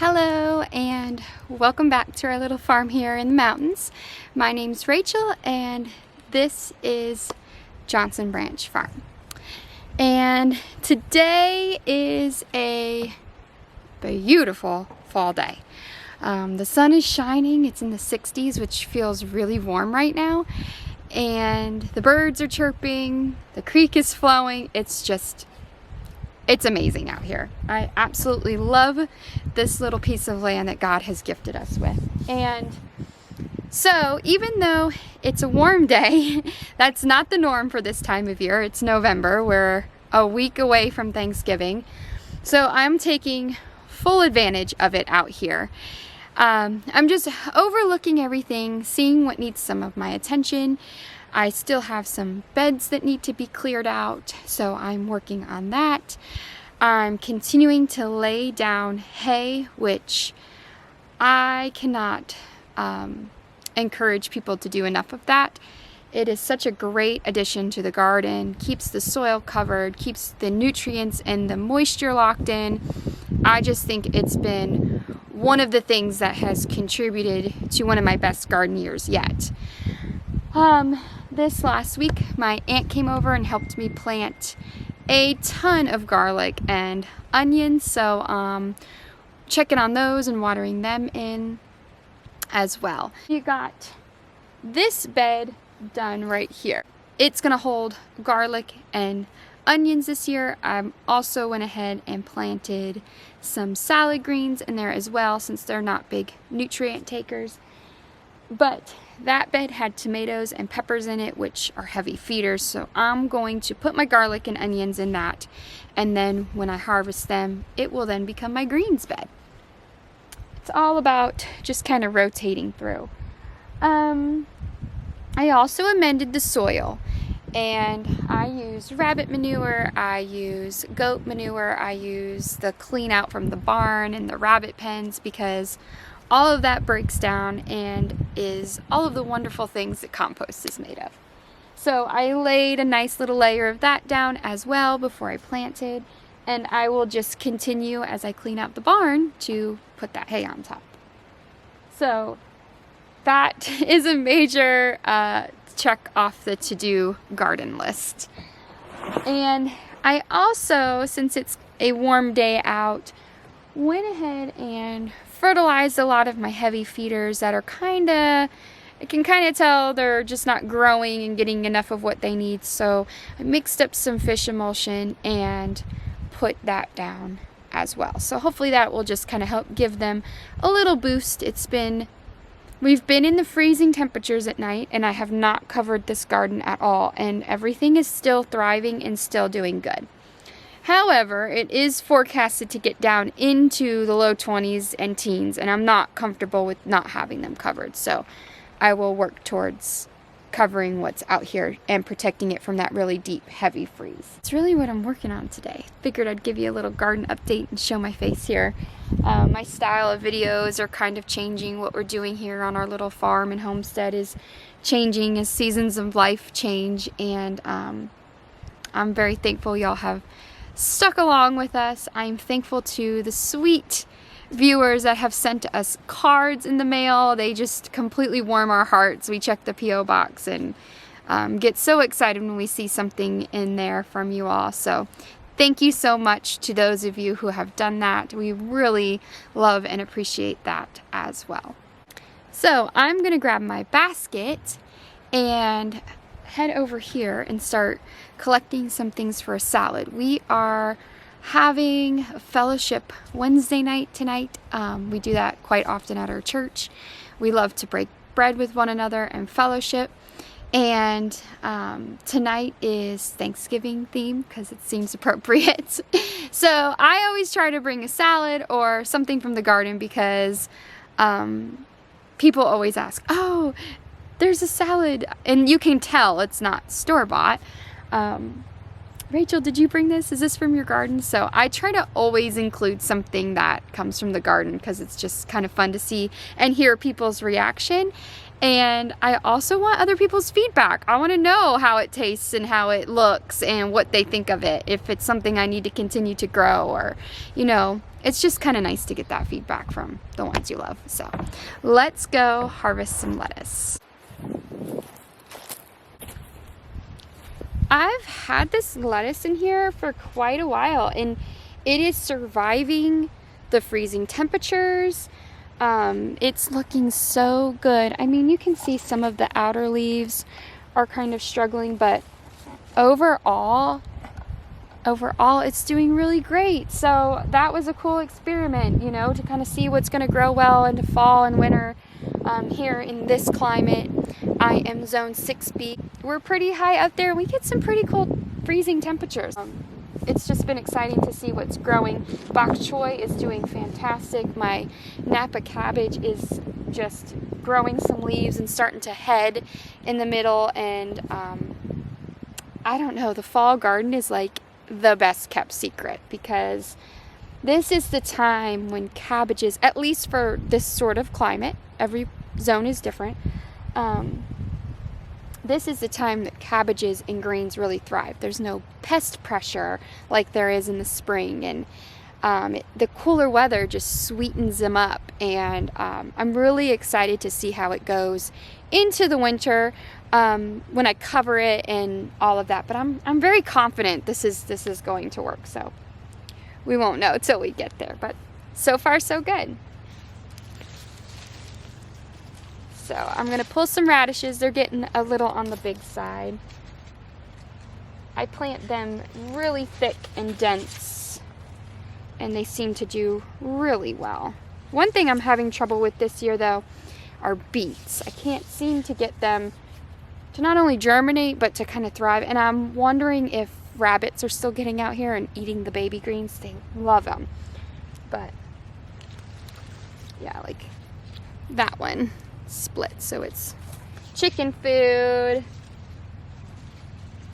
Hello and welcome back to our little farm here in the mountains. My name's Rachel and this is Johnson Branch Farm. And today is a beautiful fall day. The sun is shining, it's in the 60s, which feels really warm right now. And the birds are chirping, the creek is flowing, it's amazing out here. I absolutely love this little piece of land that God has gifted us with. And so even though it's a warm day, that's not the norm for this time of year. It's November. We're a week away from Thanksgiving. So I'm taking full advantage of it out here. I'm just overlooking everything, seeing what needs some of my attention. I still have some beds that need to be cleared out, so I'm working on that. I'm continuing to lay down hay, which I cannot encourage people to do enough of that. It is such a great addition to the garden, keeps the soil covered, keeps the nutrients and the moisture locked in. I just think it's been one of the things that has contributed to one of my best garden years yet. This last week, my aunt came over and helped me plant a ton of garlic and onions, so checking on those and watering them in as well. You got this bed done right here. It's gonna hold garlic and onions this year. I also went ahead and planted some salad greens in there as well, since they're not big nutrient takers. But that bed had tomatoes and peppers in it, which are heavy feeders, so I'm going to put my garlic and onions in that, and then when I harvest them, it will then become my greens bed. It's all about just kind of rotating through. I also amended the soil, and I use rabbit manure, I use goat manure, I use the clean out from the barn and the rabbit pens, because all of that breaks down and is all of the wonderful things that compost is made of. So I laid a nice little layer of that down as well before I planted, and I will just continue as I clean out the barn to put that hay on top. So that is a major check off the to-do garden list. And I also, since it's a warm day out, went ahead and fertilized a lot of my heavy feeders that are I can kind of tell they're just not growing and getting enough of what they need. So I mixed up some fish emulsion and put that down as well. So hopefully that will just kind of help give them a little boost. We've been in the freezing temperatures at night, and I have not covered this garden at all, and everything is still thriving and still doing good. However, it is forecasted to get down into the low 20s and teens, and I'm not comfortable with not having them covered. So I will work towards covering what's out here and protecting it from that really deep, heavy freeze. It's really what I'm working on today. Figured I'd give you a little garden update and show my face here. My style of videos are kind of changing. What we're doing here on our little farm and homestead is changing as seasons of life change, and I'm very thankful y'all have stuck along with us. I'm thankful to the sweet viewers that have sent us cards in the mail. They just completely warm our hearts. We check the P.O. box and get so excited when we see something in there from you all. So thank you so much to those of you who have done that. We really love and appreciate that as well. So I'm going to grab my basket and head over here and start collecting some things for a salad. We are having a fellowship Wednesday night tonight. We do that quite often at our church. We love to break bread with one another and fellowship. And tonight is Thanksgiving theme because it seems appropriate. So I always try to bring a salad or something from the garden because people always ask, oh, there's a salad, and you can tell it's not store-bought. Rachel, did you bring this? Is this from your garden? So I try to always include something that comes from the garden because it's just kind of fun to see and hear people's reaction. And I also want other people's feedback. I want to know how it tastes and how it looks and what they think of it, if it's something I need to continue to grow, or, you know, it's just kind of nice to get that feedback from the ones you love. So let's go harvest some lettuce. I've had this lettuce in here for quite a while, and it is surviving the freezing temperatures. It's looking so good. I mean, you can see some of the outer leaves are kind of struggling, but overall it's doing really great. So that was a cool experiment, you know, to kind of see what's going to grow well into fall and winter here in this climate. I am zone 6B. We're pretty high up there. We get some pretty cold freezing temperatures. It's just been exciting to see what's growing. Bok choy is doing fantastic. My Napa cabbage is just growing some leaves and starting to head in the middle. And I don't know, the fall garden is like the best kept secret, because this is the time when cabbages, at least for this sort of climate, every zone is different, this is the time that cabbages and greens really thrive. There's no pest pressure like there is in the spring, and the cooler weather just sweetens them up. And I'm really excited to see how it goes into the winter when I cover it and all of that. But I'm very confident this is going to work. So we won't know till we get there. But so far so good. So I'm going to pull some radishes. They're getting a little on the big side. I plant them really thick and dense, and they seem to do really well. One thing I'm having trouble with this year, though, are beets. I can't seem to get them to not only germinate, but to kind of thrive. And I'm wondering if rabbits are still getting out here and eating the baby greens. They love them. But yeah, like that one split, so it's chicken food.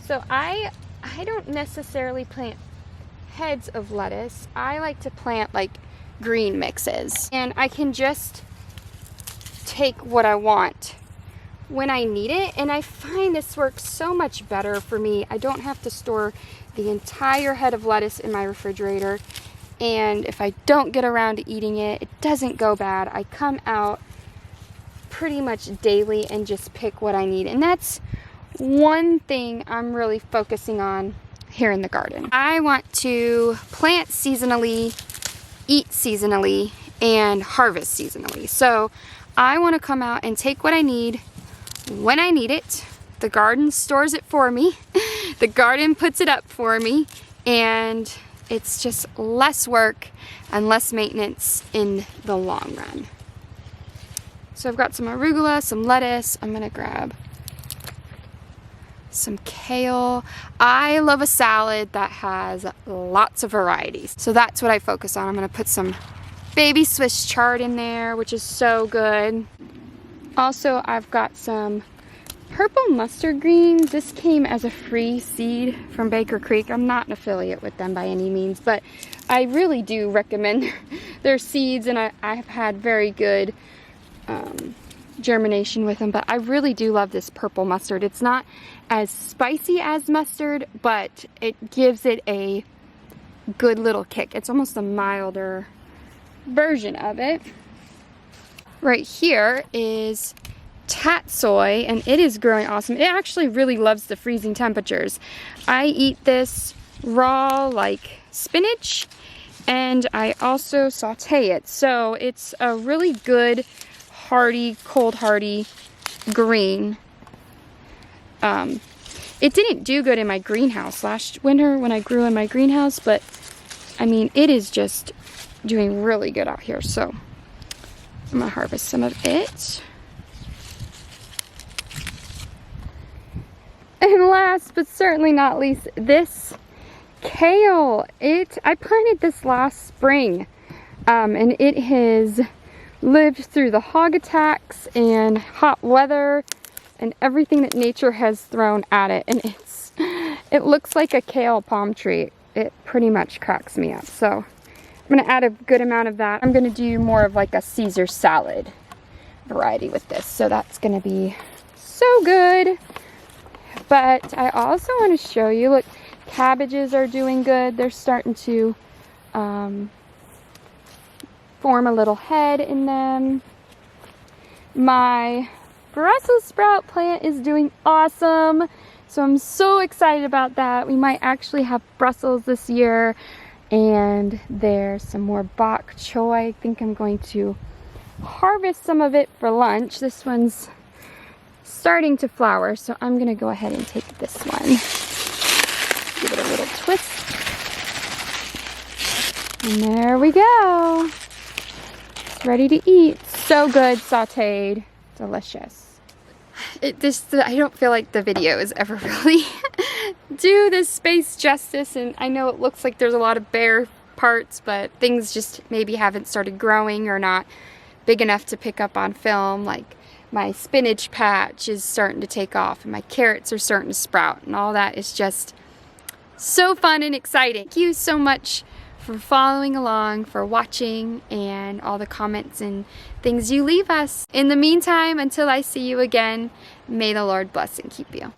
So I don't necessarily plant heads of lettuce. I like to plant like green mixes, and I can just take what I want when I need it, and I find this works so much better for me. I don't have to store the entire head of lettuce in my refrigerator, and if I don't get around to eating it, it doesn't go bad. I come out pretty much daily and just pick what I need, and that's one thing I'm really focusing on here in the garden. I want to plant seasonally, eat seasonally, and harvest seasonally. So I want to come out and take what I need when I need it. The garden stores it for me. The garden puts it up for me, and it's just less work and less maintenance in the long run. So I've got some arugula, some lettuce. I'm gonna grab some kale. I love a salad that has lots of varieties, so that's what I focus on. I'm gonna put some baby Swiss chard in there, which is so good. Also, I've got some purple mustard greens. This came as a free seed from Baker Creek. I'm not an affiliate with them by any means, but I really do recommend their seeds, and I have had very good germination with them. But I really do love this purple mustard. It's not as spicy as mustard, but it gives it a good little kick. It's almost a milder version of it. Right here is tatsoi, and it is growing awesome. It actually really loves the freezing temperatures. I eat this raw like spinach, and I also saute it. So it's a really good hardy, cold hardy green. It didn't do good in my greenhouse last winter when I grew in my greenhouse, but I mean, it is just doing really good out here. So I'm gonna harvest some of it. And last but certainly not least, this kale. I planted this last spring, and it has lived through the hog attacks and hot weather and everything that nature has thrown at it, and it looks like a kale palm tree. It pretty much cracks me up. So I'm gonna add a good amount of that. I'm gonna do more of like a Caesar salad variety with this. So that's gonna be so good. But I also want to show you, look, cabbages are doing good. They're starting to form a little head in them. My Brussels sprout plant is doing awesome. So I'm so excited about that. We might actually have Brussels this year. And there's some more bok choy. I think I'm going to harvest some of it for lunch. This one's starting to flower, so I'm gonna go ahead and take this one. Give it a little twist. And there we go. It's ready to eat. So good, sauteed, delicious. I don't feel like the videos ever really do this space justice, and I know it looks like there's a lot of bare parts, but things just maybe haven't started growing or not big enough to pick up on film. Like my spinach patch is starting to take off and my carrots are starting to sprout, and all that is just so fun and exciting. Thank you so much for following along, for watching, and all the comments and things you leave us. In the meantime, until I see you again, may the Lord bless and keep you.